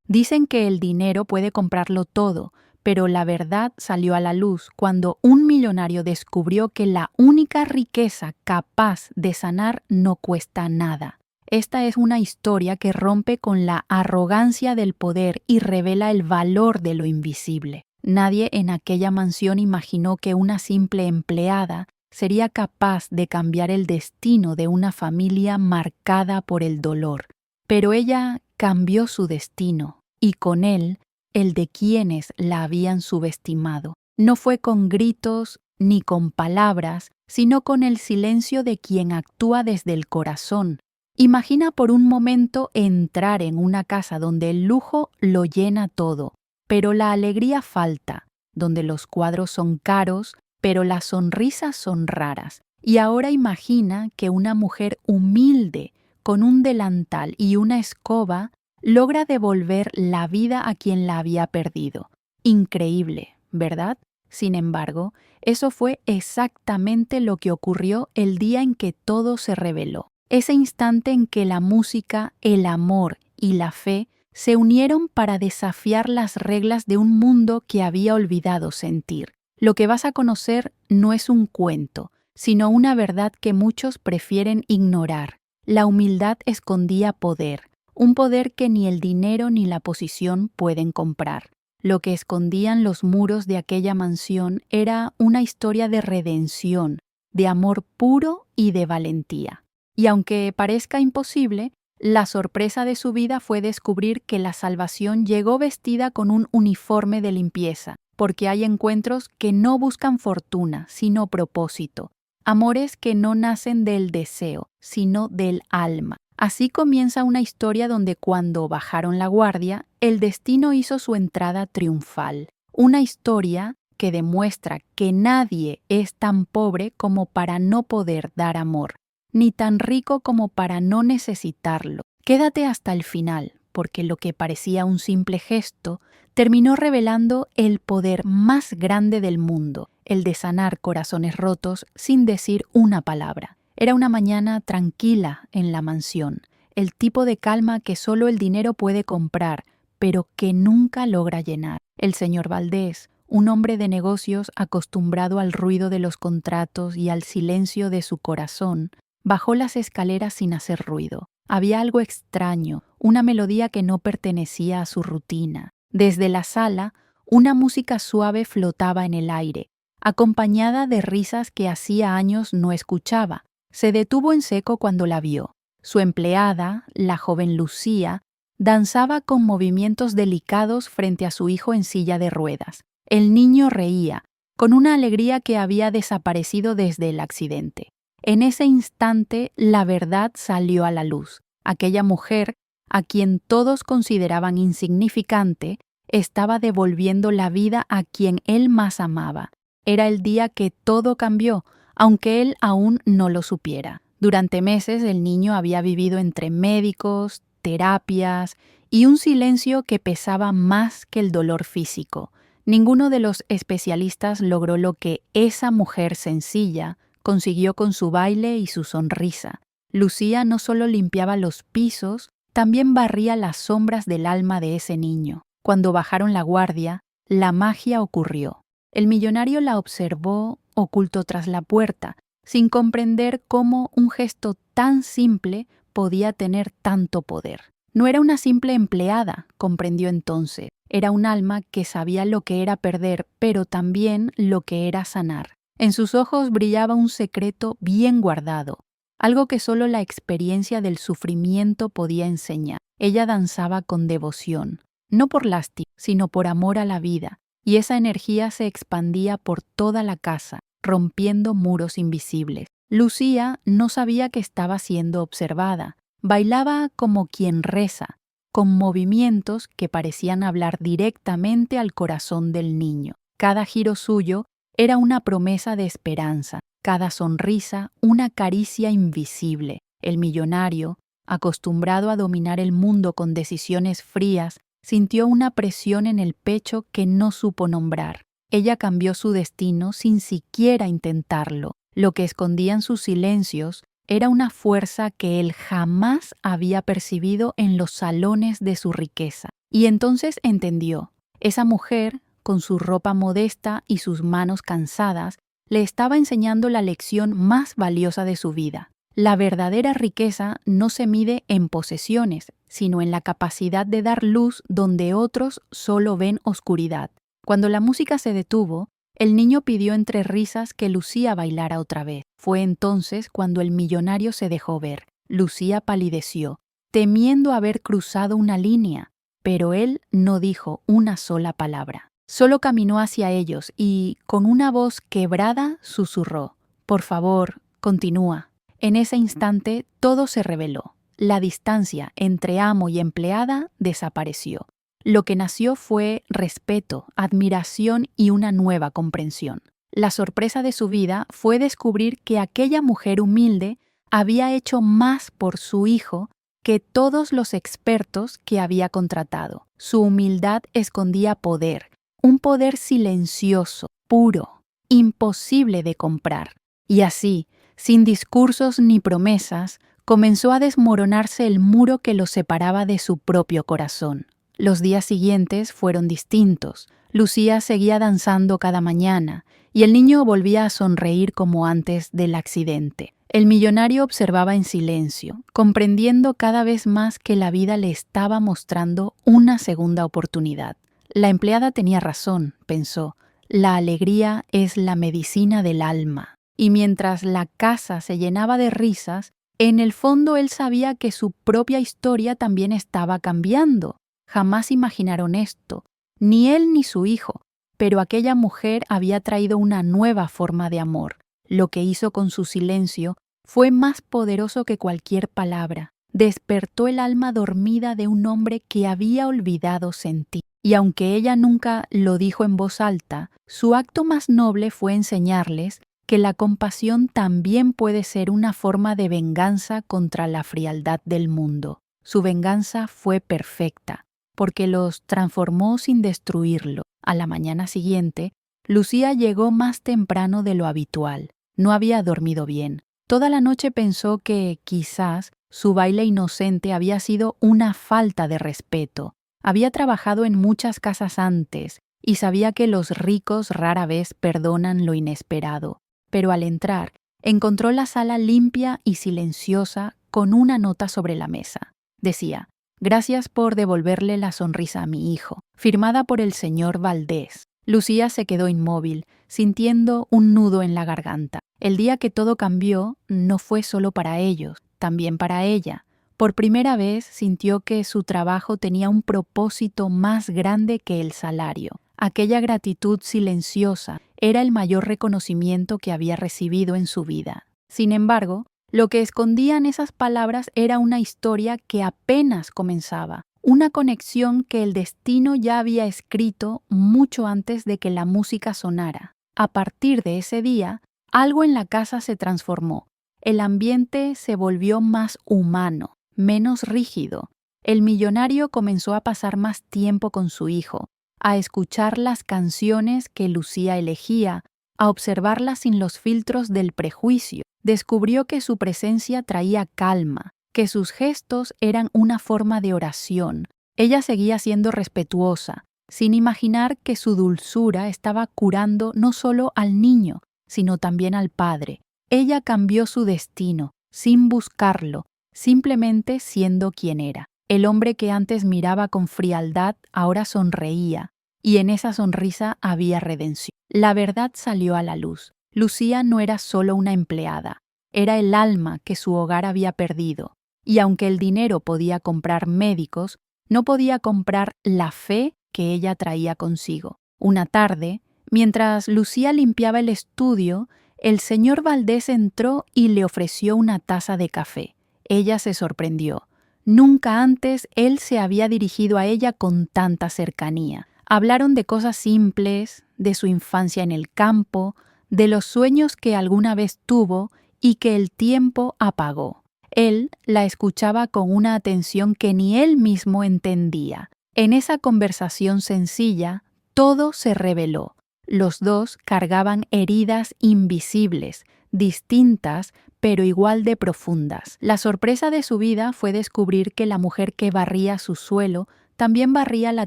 Dicen que el dinero puede comprarlo todo, pero la verdad salió a la luz cuando un millonario descubrió que la única riqueza capaz de sanar no cuesta nada. Esta es una historia que rompe con la arrogancia del poder y revela el valor de lo invisible. Nadie en aquella mansión imaginó que una simple empleada sería capaz de cambiar el destino de una familia marcada por el dolor. Pero ella cambió su destino, y con él el de quienes la habían subestimado. No fue con gritos ni con palabras, sino con el silencio de quien actúa desde el corazón. Imagina por un momento entrar en una casa donde el lujo lo llena todo, pero la alegría falta, donde los cuadros son caros, pero las sonrisas son raras. Y ahora imagina que una mujer humilde, con un delantal y una escoba, logra devolver la vida a quien la había perdido. Increíble, ¿verdad? Sin embargo, eso fue exactamente lo que ocurrió el día en que todo se reveló. Ese instante en que la música, el amor y la fe se unieron para desafiar las reglas de un mundo que había olvidado sentir. Lo que vas a conocer no es un cuento, sino una verdad que muchos prefieren ignorar. La humildad escondía poder, un poder que ni el dinero ni la posición pueden comprar. Lo que escondían los muros de aquella mansión era una historia de redención, de amor puro y de valentía. Y aunque parezca imposible, la sorpresa de su vida fue descubrir que la salvación llegó vestida con un uniforme de limpieza, porque hay encuentros que no buscan fortuna, sino propósito. Amores que no nacen del deseo, sino del alma. Así comienza una historia donde cuando bajaron la guardia, el destino hizo su entrada triunfal. Una historia que demuestra que nadie es tan pobre como para no poder dar amor, ni tan rico como para no necesitarlo. Quédate hasta el final, porque lo que parecía un simple gesto terminó revelando el poder más grande del mundo, el de sanar corazones rotos sin decir una palabra. Era una mañana tranquila en la mansión, el tipo de calma que solo el dinero puede comprar, pero que nunca logra llenar. El señor Valdés, un hombre de negocios acostumbrado al ruido de los contratos y al silencio de su corazón, bajó las escaleras sin hacer ruido. Había algo extraño, una melodía que no pertenecía a su rutina. Desde la sala, una música suave flotaba en el aire, acompañada de risas que hacía años no escuchaba. Se detuvo en seco cuando la vio. Su empleada, la joven Lucía, danzaba con movimientos delicados frente a su hijo en silla de ruedas. El niño reía, con una alegría que había desaparecido desde el accidente. En ese instante, la verdad salió a la luz. Aquella mujer, a quien todos consideraban insignificante, estaba devolviendo la vida a quien él más amaba. Era el día que todo cambió, aunque él aún no lo supiera. Durante meses el niño había vivido entre médicos, terapias y un silencio que pesaba más que el dolor físico. Ninguno de los especialistas logró lo que esa mujer sencilla consiguió con su baile y su sonrisa. Lucía no solo limpiaba los pisos, también barría las sombras del alma de ese niño. Cuando bajaron la guardia, la magia ocurrió. El millonario la observó oculto tras la puerta, sin comprender cómo un gesto tan simple podía tener tanto poder. No era una simple empleada, comprendió entonces. Era un alma que sabía lo que era perder, pero también lo que era sanar. En sus ojos brillaba un secreto bien guardado, algo que solo la experiencia del sufrimiento podía enseñar. Ella danzaba con devoción, no por lástima, sino por amor a la vida, y esa energía se expandía por toda la casa, rompiendo muros invisibles. Lucía no sabía que estaba siendo observada. Bailaba como quien reza, con movimientos que parecían hablar directamente al corazón del niño. Cada giro suyo era una promesa de esperanza, cada sonrisa una caricia invisible. El millonario, acostumbrado a dominar el mundo con decisiones frías, sintió una presión en el pecho que no supo nombrar. Ella cambió su destino sin siquiera intentarlo. Lo que escondían sus silencios era una fuerza que él jamás había percibido en los salones de su riqueza. Y entonces entendió. Esa mujer, con su ropa modesta y sus manos cansadas, le estaba enseñando la lección más valiosa de su vida. La verdadera riqueza no se mide en posesiones, sino en la capacidad de dar luz donde otros solo ven oscuridad. Cuando la música se detuvo, el niño pidió entre risas que Lucía bailara otra vez. Fue entonces cuando el millonario se dejó ver. Lucía palideció, temiendo haber cruzado una línea, pero él no dijo una sola palabra. Solo caminó hacia ellos y, con una voz quebrada, susurró: «Por favor, continúa». En ese instante todo se reveló. La distancia entre amo y empleada desapareció. Lo que nació fue respeto, admiración y una nueva comprensión. La sorpresa de su vida fue descubrir que aquella mujer humilde había hecho más por su hijo que todos los expertos que había contratado. Su humildad escondía poder, un poder silencioso, puro, imposible de comprar. Y así, sin discursos ni promesas, comenzó a desmoronarse el muro que lo separaba de su propio corazón. Los días siguientes fueron distintos. Lucía seguía danzando cada mañana, y el niño volvía a sonreír como antes del accidente. El millonario observaba en silencio, comprendiendo cada vez más que la vida le estaba mostrando una segunda oportunidad. La empleada tenía razón, pensó. La alegría es la medicina del alma. Y mientras la casa se llenaba de risas, en el fondo él sabía que su propia historia también estaba cambiando. Jamás imaginaron esto, ni él ni su hijo, pero aquella mujer había traído una nueva forma de amor. Lo que hizo con su silencio fue más poderoso que cualquier palabra. Despertó el alma dormida de un hombre que había olvidado sentir. Y aunque ella nunca lo dijo en voz alta, su acto más noble fue enseñarles que la compasión también puede ser una forma de venganza contra la frialdad del mundo. Su venganza fue perfecta, porque los transformó sin destruirlo. A la mañana siguiente, Lucía llegó más temprano de lo habitual. No había dormido bien. Toda la noche pensó que, quizás, su baile inocente había sido una falta de respeto. Había trabajado en muchas casas antes y sabía que los ricos rara vez perdonan lo inesperado. Pero al entrar, encontró la sala limpia y silenciosa con una nota sobre la mesa. Decía: «Gracias por devolverle la sonrisa a mi hijo», firmada por el señor Valdés. Lucía se quedó inmóvil, sintiendo un nudo en la garganta. El día que todo cambió no fue solo para ellos, también para ella. Por primera vez sintió que su trabajo tenía un propósito más grande que el salario. Aquella gratitud silenciosa era el mayor reconocimiento que había recibido en su vida. Sin embargo, lo que escondían esas palabras era una historia que apenas comenzaba, una conexión que el destino ya había escrito mucho antes de que la música sonara. A partir de ese día, algo en la casa se transformó. El ambiente se volvió más humano, menos rígido. El millonario comenzó a pasar más tiempo con su hijo, a escuchar las canciones que Lucía elegía, a observarlas sin los filtros del prejuicio. Descubrió que su presencia traía calma, que sus gestos eran una forma de oración. Ella seguía siendo respetuosa, sin imaginar que su dulzura estaba curando no solo al niño, sino también al padre. Ella cambió su destino, sin buscarlo, simplemente siendo quien era. El hombre que antes miraba con frialdad ahora sonreía, y en esa sonrisa había redención. La verdad salió a la luz. Lucía no era solo una empleada, era el alma que su hogar había perdido, y aunque el dinero podía comprar médicos, no podía comprar la fe que ella traía consigo. Una tarde, mientras Lucía limpiaba el estudio, el señor Valdés entró y le ofreció una taza de café. Ella se sorprendió. Nunca antes él se había dirigido a ella con tanta cercanía. Hablaron de cosas simples, de su infancia en el campo, de los sueños que alguna vez tuvo y que el tiempo apagó. Él la escuchaba con una atención que ni él mismo entendía. En esa conversación sencilla, todo se reveló. Los dos cargaban heridas invisibles, distintas, pero igual de profundas. La sorpresa de su vida fue descubrir que la mujer que barría su suelo también barría la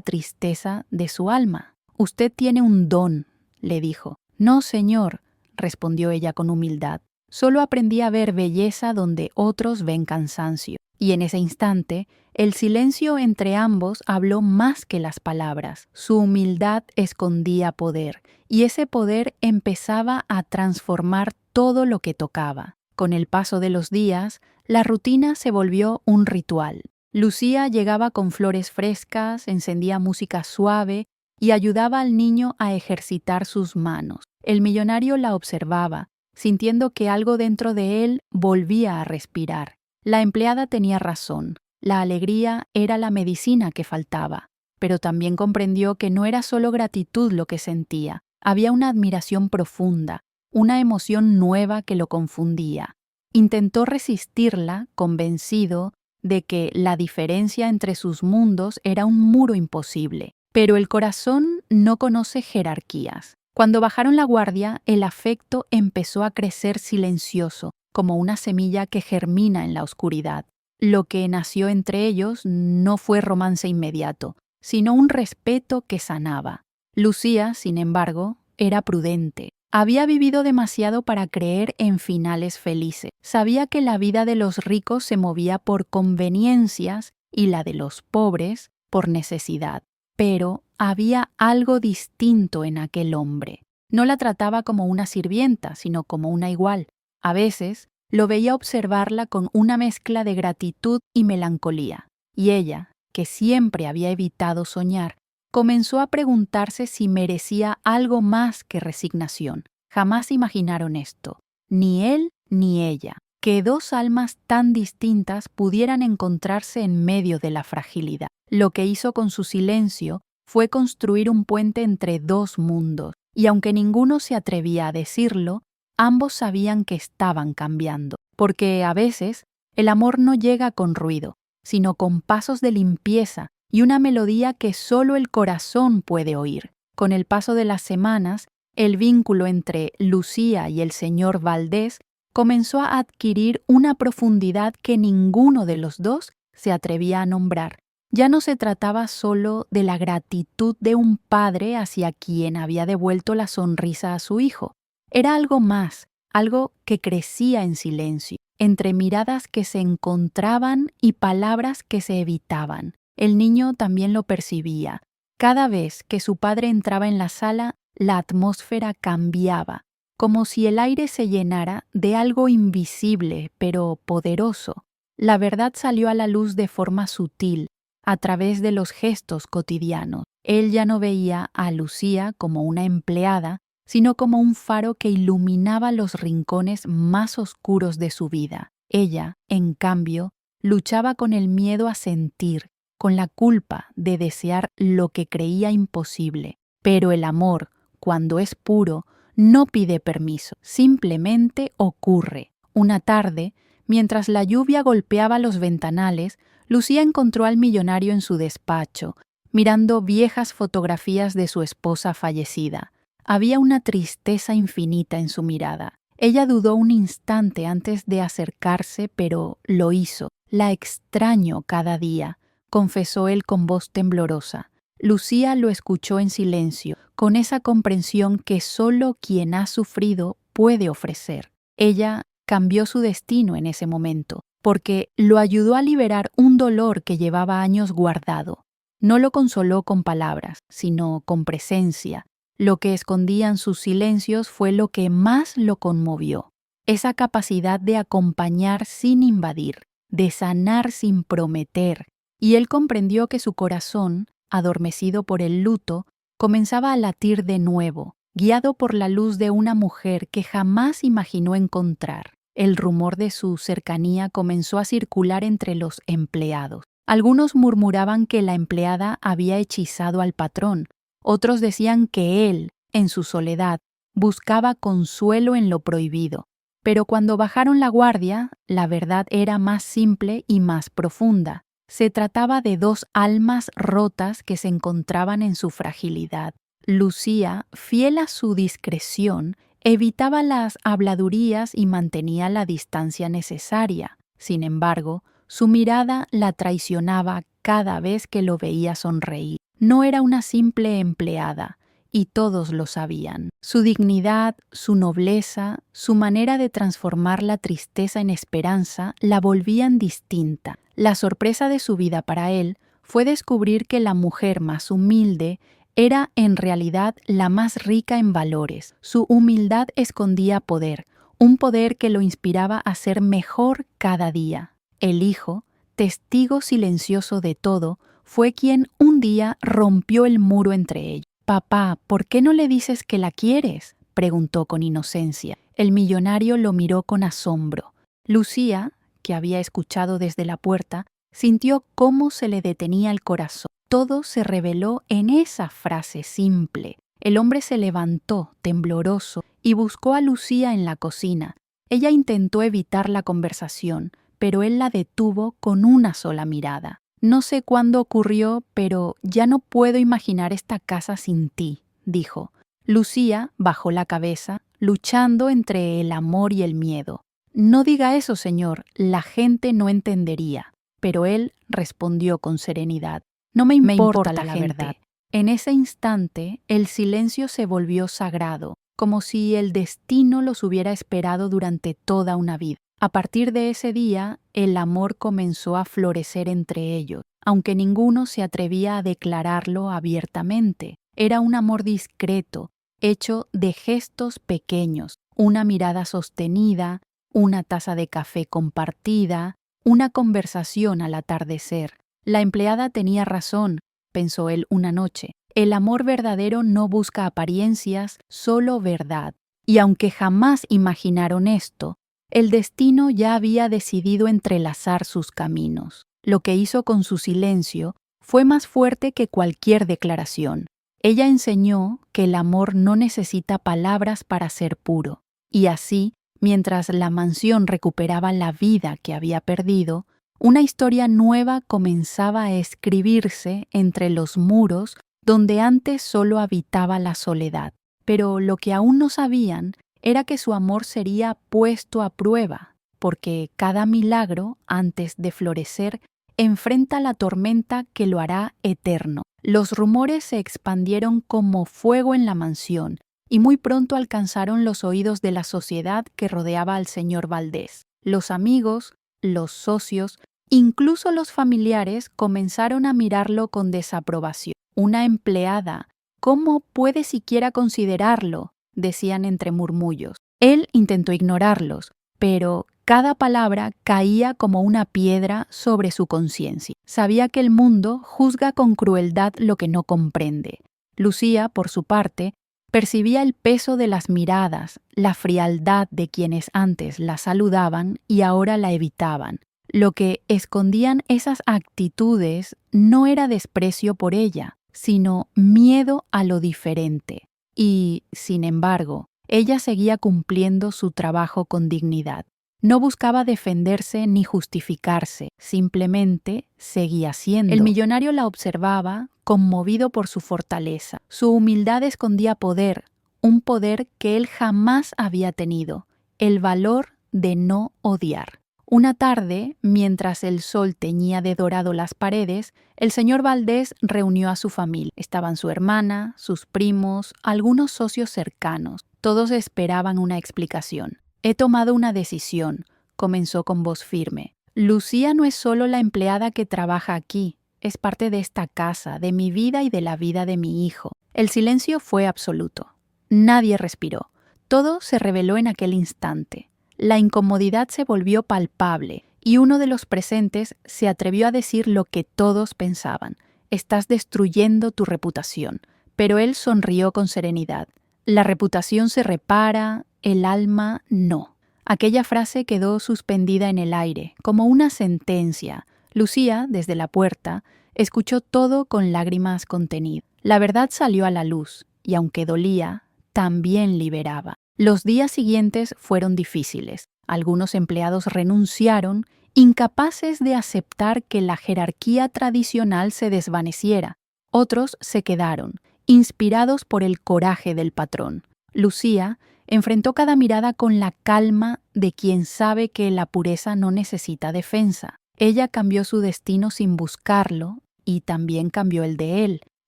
tristeza de su alma. «Usted tiene un don», le dijo. «No, señor», respondió ella con humildad. «Solo aprendí a ver belleza donde otros ven cansancio». Y en ese instante, el silencio entre ambos habló más que las palabras. Su humildad escondía poder, y ese poder empezaba a transformar todo lo que tocaba. Con el paso de los días, la rutina se volvió un ritual. Lucía llegaba con flores frescas, encendía música suave y ayudaba al niño a ejercitar sus manos. El millonario la observaba, sintiendo que algo dentro de él volvía a respirar. La empleada tenía razón. La alegría era la medicina que faltaba, pero también comprendió que no era solo gratitud lo que sentía. Había una admiración profunda, una emoción nueva que lo confundía. Intentó resistirla, convencido de que la diferencia entre sus mundos era un muro imposible. Pero el corazón no conoce jerarquías. Cuando bajaron la guardia, el afecto empezó a crecer silencioso, como una semilla que germina en la oscuridad. Lo que nació entre ellos no fue romance inmediato, sino un respeto que sanaba. Lucía, sin embargo, era prudente. Había vivido demasiado para creer en finales felices. Sabía que la vida de los ricos se movía por conveniencias y la de los pobres por necesidad. Pero había algo distinto en aquel hombre. No la trataba como una sirvienta, sino como una igual. A veces lo veía observarla con una mezcla de gratitud y melancolía. Y ella, que siempre había evitado soñar, comenzó a preguntarse si merecía algo más que resignación. Jamás imaginaron esto, ni él ni ella, que dos almas tan distintas pudieran encontrarse en medio de la fragilidad. Lo que hizo con su silencio fue construir un puente entre dos mundos, y aunque ninguno se atrevía a decirlo, ambos sabían que estaban cambiando, porque a veces el amor no llega con ruido, sino con pasos de limpieza y una melodía que solo el corazón puede oír. Con el paso de las semanas, el vínculo entre Lucía y el señor Valdés comenzó a adquirir una profundidad que ninguno de los dos se atrevía a nombrar. Ya no se trataba solo de la gratitud de un padre hacia quien había devuelto la sonrisa a su hijo. Era algo más, algo que crecía en silencio, entre miradas que se encontraban y palabras que se evitaban. El niño también lo percibía. Cada vez que su padre entraba en la sala, la atmósfera cambiaba, como si el aire se llenara de algo invisible pero poderoso. La verdad salió a la luz de forma sutil, a través de los gestos cotidianos. Él ya no veía a Lucía como una empleada, sino como un faro que iluminaba los rincones más oscuros de su vida. Ella, en cambio, luchaba con el miedo a sentir, con la culpa de desear lo que creía imposible. Pero el amor, cuando es puro, no pide permiso, simplemente ocurre. Una tarde, mientras la lluvia golpeaba los ventanales, Lucía encontró al millonario en su despacho, mirando viejas fotografías de su esposa fallecida. Había una tristeza infinita en su mirada. Ella dudó un instante antes de acercarse, pero lo hizo. «La extraño cada día», confesó él con voz temblorosa. Lucía lo escuchó en silencio, con esa comprensión que solo quien ha sufrido puede ofrecer. Ella cambió su destino en ese momento, porque lo ayudó a liberar un dolor que llevaba años guardado. No lo consoló con palabras, sino con presencia. Lo que escondían sus silencios fue lo que más lo conmovió. Esa capacidad de acompañar sin invadir, de sanar sin prometer. Y él comprendió que su corazón, adormecido por el luto, comenzaba a latir de nuevo, guiado por la luz de una mujer que jamás imaginó encontrar. El rumor de su cercanía comenzó a circular entre los empleados. Algunos murmuraban que la empleada había hechizado al patrón. Otros decían que él, en su soledad, buscaba consuelo en lo prohibido. Pero cuando bajaron la guardia, la verdad era más simple y más profunda. Se trataba de dos almas rotas que se encontraban en su fragilidad. Lucía, fiel a su discreción, evitaba las habladurías y mantenía la distancia necesaria. Sin embargo, su mirada la traicionaba cada vez que lo veía sonreír. No era una simple empleada, y todos lo sabían. Su dignidad, su nobleza, su manera de transformar la tristeza en esperanza la volvían distinta. La sorpresa de su vida para él fue descubrir que la mujer más humilde era en realidad la más rica en valores. Su humildad escondía poder, un poder que lo inspiraba a ser mejor cada día. El hijo, testigo silencioso de todo, fue quien un día rompió el muro entre ellos. «Papá, ¿por qué no le dices que la quieres?», preguntó con inocencia. El millonario lo miró con asombro. Lucía, que había escuchado desde la puerta, sintió cómo se le detenía el corazón. Todo se reveló en esa frase simple. El hombre se levantó, tembloroso, y buscó a Lucía en la cocina. Ella intentó evitar la conversación, pero él la detuvo con una sola mirada. «No sé cuándo ocurrió, pero ya no puedo imaginar esta casa sin ti», dijo. Lucía bajó la cabeza, luchando entre el amor y el miedo. «No diga eso, señor, la gente no entendería». Pero él respondió con serenidad. «No me importa la verdad». En ese instante, el silencio se volvió sagrado, como si el destino los hubiera esperado durante toda una vida. A partir de ese día, el amor comenzó a florecer entre ellos, aunque ninguno se atrevía a declararlo abiertamente. Era un amor discreto, hecho de gestos pequeños, una mirada sostenida, una taza de café compartida, una conversación al atardecer. La empleada tenía razón, pensó él una noche. El amor verdadero no busca apariencias, solo verdad. Y aunque jamás imaginaron esto, el destino ya había decidido entrelazar sus caminos. Lo que hizo con su silencio fue más fuerte que cualquier declaración. Ella enseñó que el amor no necesita palabras para ser puro. Y así, mientras la mansión recuperaba la vida que había perdido, una historia nueva comenzaba a escribirse entre los muros donde antes solo habitaba la soledad. Pero lo que aún no sabían era que su amor sería puesto a prueba, porque cada milagro, antes de florecer, enfrenta la tormenta que lo hará eterno. Los rumores se expandieron como fuego en la mansión y muy pronto alcanzaron los oídos de la sociedad que rodeaba al señor Valdés. Los amigos, los socios, incluso los familiares comenzaron a mirarlo con desaprobación. «Una empleada, ¿cómo puede siquiera considerarlo?», decían entre murmullos. Él intentó ignorarlos, pero cada palabra caía como una piedra sobre su conciencia. Sabía que el mundo juzga con crueldad lo que no comprende. Lucía, por su parte, percibía el peso de las miradas, la frialdad de quienes antes la saludaban y ahora la evitaban. Lo que escondían esas actitudes no era desprecio por ella, sino miedo a lo diferente. Y, sin embargo, ella seguía cumpliendo su trabajo con dignidad. No buscaba defenderse ni justificarse, simplemente seguía siendo. El millonario la observaba, conmovido por su fortaleza. Su humildad escondía poder, un poder que él jamás había tenido, el valor de no odiar. Una tarde, mientras el sol teñía de dorado las paredes, el señor Valdés reunió a su familia. Estaban su hermana, sus primos, algunos socios cercanos. Todos esperaban una explicación. «He tomado una decisión», comenzó con voz firme. «Lucía no es solo la empleada que trabaja aquí, es parte de esta casa, de mi vida y de la vida de mi hijo». El silencio fue absoluto. Nadie respiró. Todo se reveló en aquel instante. La incomodidad se volvió palpable y uno de los presentes se atrevió a decir lo que todos pensaban. «Estás destruyendo tu reputación». Pero él sonrió con serenidad. «La reputación se repara, el alma no». Aquella frase quedó suspendida en el aire, como una sentencia. Lucía, desde la puerta, escuchó todo con lágrimas contenidas. La verdad salió a la luz, y aunque dolía, también liberaba. Los días siguientes fueron difíciles. Algunos empleados renunciaron, incapaces de aceptar que la jerarquía tradicional se desvaneciera. Otros se quedaron, inspirados por el coraje del patrón. Lucía enfrentó cada mirada con la calma de quien sabe que la pureza no necesita defensa. Ella cambió su destino sin buscarlo y también cambió el de él.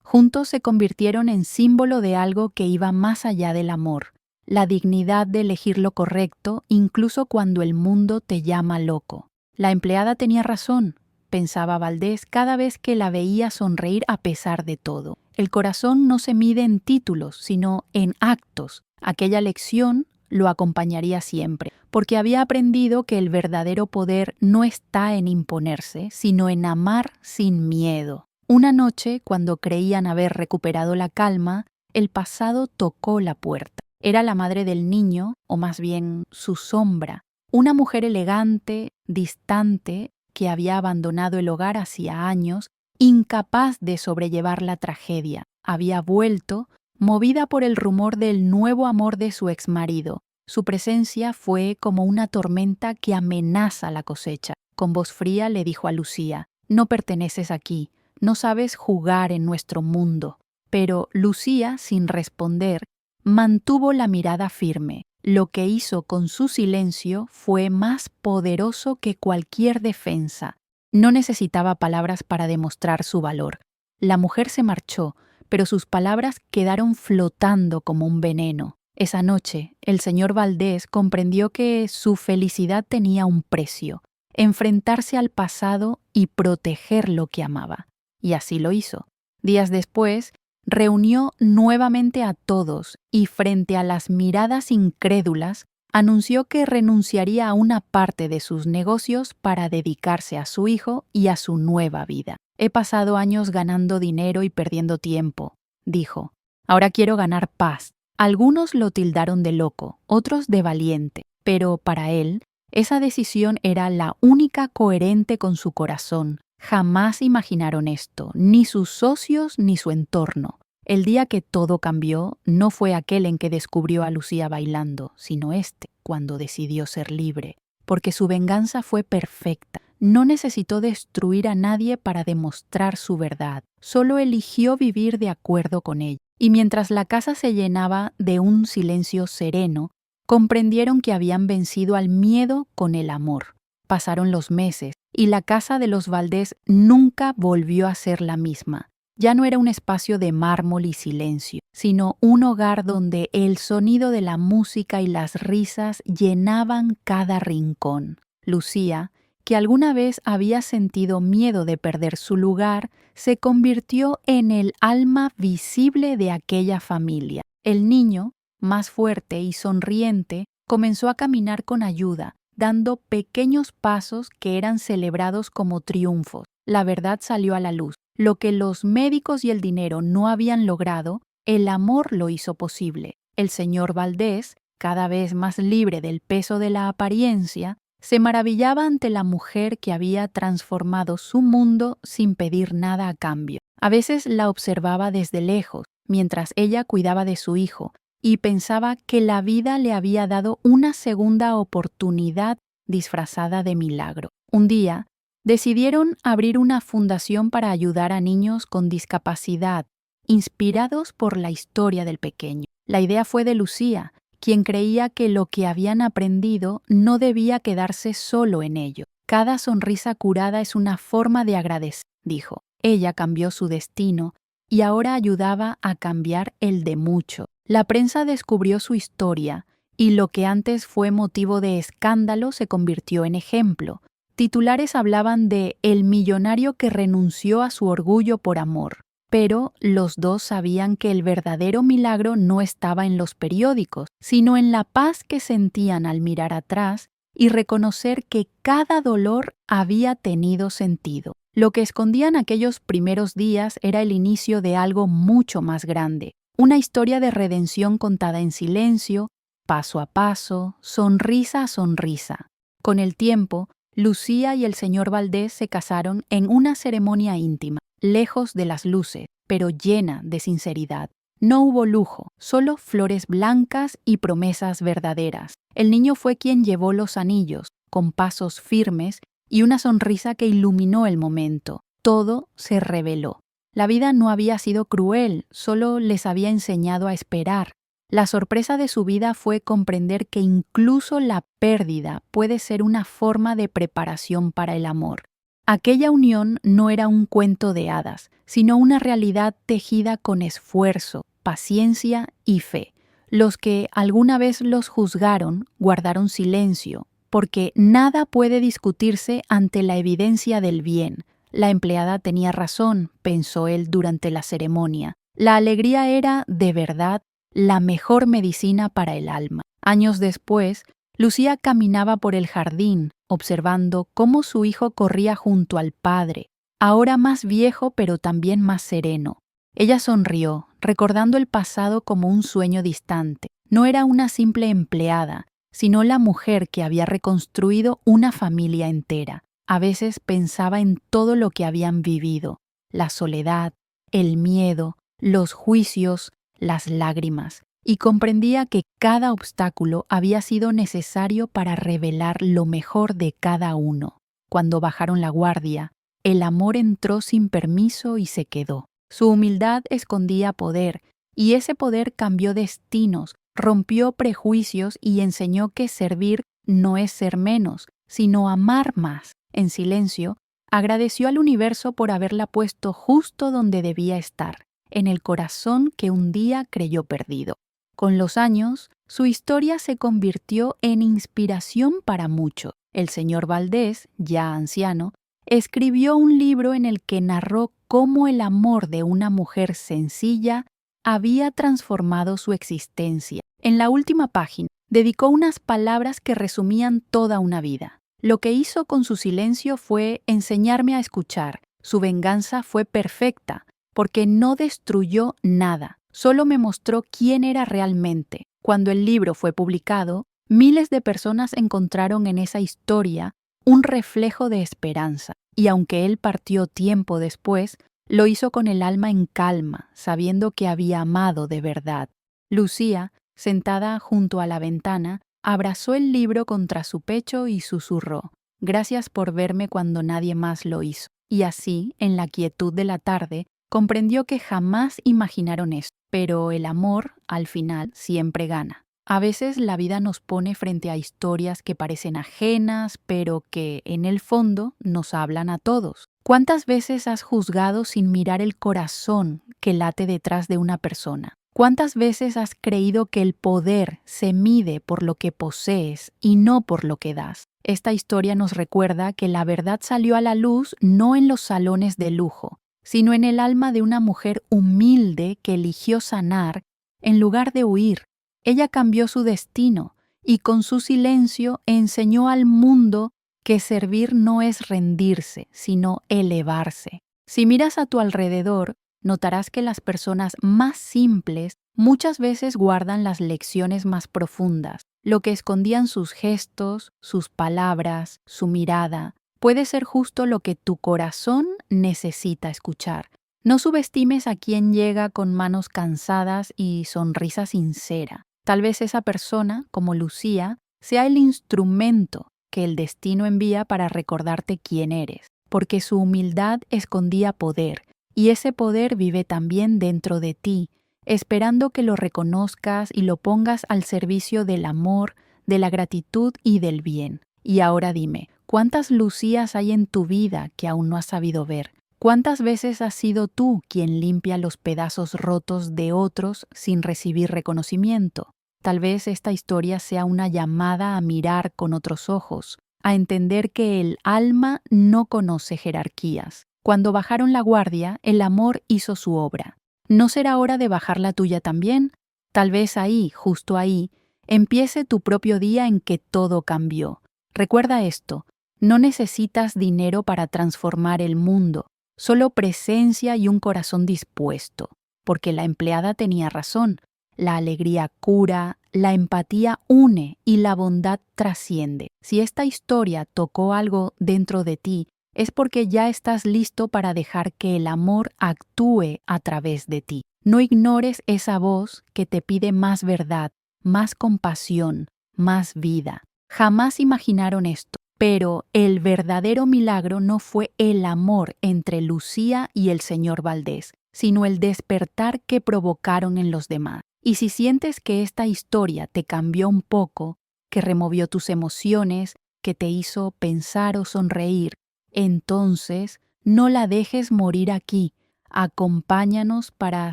Juntos se convirtieron en símbolo de algo que iba más allá del amor, la dignidad de elegir lo correcto incluso cuando el mundo te llama loco. La empleada tenía razón, pensaba Valdés cada vez que la veía sonreír a pesar de todo. El corazón no se mide en títulos, sino en actos. Aquella lección lo acompañaría siempre, porque había aprendido que el verdadero poder no está en imponerse, sino en amar sin miedo. Una noche, cuando creían haber recuperado la calma, el pasado tocó la puerta. Era la madre del niño, o más bien su sombra, una mujer elegante, distante, que había abandonado el hogar hacía años, incapaz de sobrellevar la tragedia. Había vuelto, movida por el rumor del nuevo amor de su exmarido. Su presencia fue como una tormenta que amenaza la cosecha. Con voz fría le dijo a Lucía: «No perteneces aquí, no sabes jugar en nuestro mundo». Pero Lucía, sin responder, mantuvo la mirada firme. Lo que hizo con su silencio fue más poderoso que cualquier defensa. No necesitaba palabras para demostrar su valor. La mujer se marchó, pero sus palabras quedaron flotando como un veneno. Esa noche, el señor Valdés comprendió que su felicidad tenía un precio: enfrentarse al pasado y proteger lo que amaba. Y así lo hizo. Días después, reunió nuevamente a todos y, frente a las miradas incrédulas, anunció que renunciaría a una parte de sus negocios para dedicarse a su hijo y a su nueva vida. «He pasado años ganando dinero y perdiendo tiempo», dijo. «Ahora quiero ganar paz». Algunos lo tildaron de loco, otros de valiente, pero para él, esa decisión era la única coherente con su corazón. Jamás imaginaron esto, ni sus socios ni su entorno. El día que todo cambió no fue aquel en que descubrió a Lucía bailando, sino este, cuando decidió ser libre, porque su venganza fue perfecta. No necesitó destruir a nadie para demostrar su verdad, solo eligió vivir de acuerdo con ella. Y mientras la casa se llenaba de un silencio sereno, comprendieron que habían vencido al miedo con el amor. Pasaron los meses y la casa de los Valdés nunca volvió a ser la misma. Ya no era un espacio de mármol y silencio, sino un hogar donde el sonido de la música y las risas llenaban cada rincón. Lucía, que alguna vez había sentido miedo de perder su lugar, se convirtió en el alma visible de aquella familia. El niño, más fuerte y sonriente, comenzó a caminar con ayuda, dando pequeños pasos que eran celebrados como triunfos. La verdad salió a la luz. Lo que los médicos y el dinero no habían logrado, el amor lo hizo posible. El señor Valdés, cada vez más libre del peso de la apariencia, se maravillaba ante la mujer que había transformado su mundo sin pedir nada a cambio. A veces la observaba desde lejos, mientras ella cuidaba de su hijo, y pensaba que la vida le había dado una segunda oportunidad disfrazada de milagro. Un día, decidieron abrir una fundación para ayudar a niños con discapacidad, inspirados por la historia del pequeño. La idea fue de Lucía, quien creía que lo que habían aprendido no debía quedarse solo en ello. «Cada sonrisa curada es una forma de agradecer», dijo. Ella cambió su destino y ahora ayudaba a cambiar el de muchos. La prensa descubrió su historia y lo que antes fue motivo de escándalo se convirtió en ejemplo. Titulares hablaban de «el millonario que renunció a su orgullo por amor». Pero los dos sabían que el verdadero milagro no estaba en los periódicos, sino en la paz que sentían al mirar atrás y reconocer que cada dolor había tenido sentido. Lo que escondían aquellos primeros días era el inicio de algo mucho más grande, una historia de redención contada en silencio, paso a paso, sonrisa a sonrisa. Con el tiempo, Lucía y el señor Valdés se casaron en una ceremonia íntima, lejos de las luces, pero llena de sinceridad. No hubo lujo, solo flores blancas y promesas verdaderas. El niño fue quien llevó los anillos, con pasos firmes y una sonrisa que iluminó el momento. Todo se reveló. La vida no había sido cruel, solo les había enseñado a esperar. La sorpresa de su vida fue comprender que incluso la pérdida puede ser una forma de preparación para el amor. Aquella unión no era un cuento de hadas, sino una realidad tejida con esfuerzo, paciencia y fe. Los que alguna vez los juzgaron guardaron silencio, porque nada puede discutirse ante la evidencia del bien. La empleada tenía razón, pensó él durante la ceremonia. La alegría era, de verdad, la mejor medicina para el alma. Años después, Lucía caminaba por el jardín, observando cómo su hijo corría junto al padre, ahora más viejo pero también más sereno. Ella sonrió, recordando el pasado como un sueño distante. No era una simple empleada, sino la mujer que había reconstruido una familia entera. A veces pensaba en todo lo que habían vivido, la soledad, el miedo, los juicios, las lágrimas, y comprendía que cada obstáculo había sido necesario para revelar lo mejor de cada uno. Cuando bajaron la guardia, el amor entró sin permiso y se quedó. Su humildad escondía poder, y ese poder cambió destinos, rompió prejuicios y enseñó que servir no es ser menos, sino amar más. En silencio, agradeció al universo por haberla puesto justo donde debía estar, en el corazón que un día creyó perdido. Con los años, su historia se convirtió en inspiración para muchos. El señor Valdés, ya anciano, escribió un libro en el que narró cómo el amor de una mujer sencilla había transformado su existencia. En la última página, dedicó unas palabras que resumían toda una vida. Lo que hizo con su silencio fue enseñarme a escuchar. Su venganza fue perfecta, porque no destruyó nada, solo me mostró quién era realmente. Cuando el libro fue publicado, miles de personas encontraron en esa historia un reflejo de esperanza, y aunque él partió tiempo después, lo hizo con el alma en calma, sabiendo que había amado de verdad. Lucía, sentada junto a la ventana, abrazó el libro contra su pecho y susurró: «Gracias por verme cuando nadie más lo hizo». Y así, en la quietud de la tarde, comprendió que jamás imaginaron esto, pero el amor, al final, siempre gana. A veces la vida nos pone frente a historias que parecen ajenas, pero que, en el fondo, nos hablan a todos. ¿Cuántas veces has juzgado sin mirar el corazón que late detrás de una persona? ¿Cuántas veces has creído que el poder se mide por lo que posees y no por lo que das? Esta historia nos recuerda que la verdad salió a la luz no en los salones de lujo, sino en el alma de una mujer humilde que eligió sanar en lugar de huir. Ella cambió su destino y con su silencio enseñó al mundo que servir no es rendirse, sino elevarse. Si miras a tu alrededor, notarás que las personas más simples muchas veces guardan las lecciones más profundas. Lo que escondían sus gestos, sus palabras, su mirada, puede ser justo lo que tu corazón necesita escuchar. No subestimes a quien llega con manos cansadas y sonrisa sincera. Tal vez esa persona, como Lucía, sea el instrumento que el destino envía para recordarte quién eres, porque su humildad escondía poder, y ese poder vive también dentro de ti, esperando que lo reconozcas y lo pongas al servicio del amor, de la gratitud y del bien. Y ahora dime, ¿cuántas Lucías hay en tu vida que aún no has sabido ver? ¿Cuántas veces has sido tú quien limpia los pedazos rotos de otros sin recibir reconocimiento? Tal vez esta historia sea una llamada a mirar con otros ojos, a entender que el alma no conoce jerarquías. Cuando bajaron la guardia, el amor hizo su obra. ¿No será hora de bajar la tuya también? Tal vez ahí, justo ahí, empiece tu propio día en que todo cambió. Recuerda esto, no necesitas dinero para transformar el mundo, solo presencia y un corazón dispuesto, porque la empleada tenía razón. La alegría cura, la empatía une y la bondad trasciende. Si esta historia tocó algo dentro de ti, es porque ya estás listo para dejar que el amor actúe a través de ti. No ignores esa voz que te pide más verdad, más compasión, más vida. Jamás imaginaron esto, pero el verdadero milagro no fue el amor entre Lucía y el señor Valdés, sino el despertar que provocaron en los demás. Y si sientes que esta historia te cambió un poco, que removió tus emociones, que te hizo pensar o sonreír, Entonces, no la dejes morir aquí. Acompáñanos para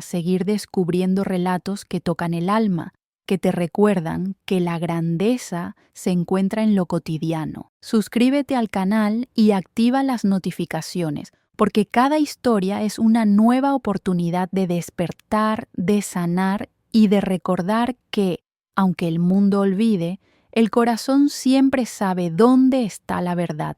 seguir descubriendo relatos que tocan el alma, que te recuerdan que la grandeza se encuentra en lo cotidiano. Suscríbete al canal y activa las notificaciones, porque cada historia es una nueva oportunidad de despertar, de sanar y de recordar que, aunque el mundo olvide, el corazón siempre sabe dónde está la verdad.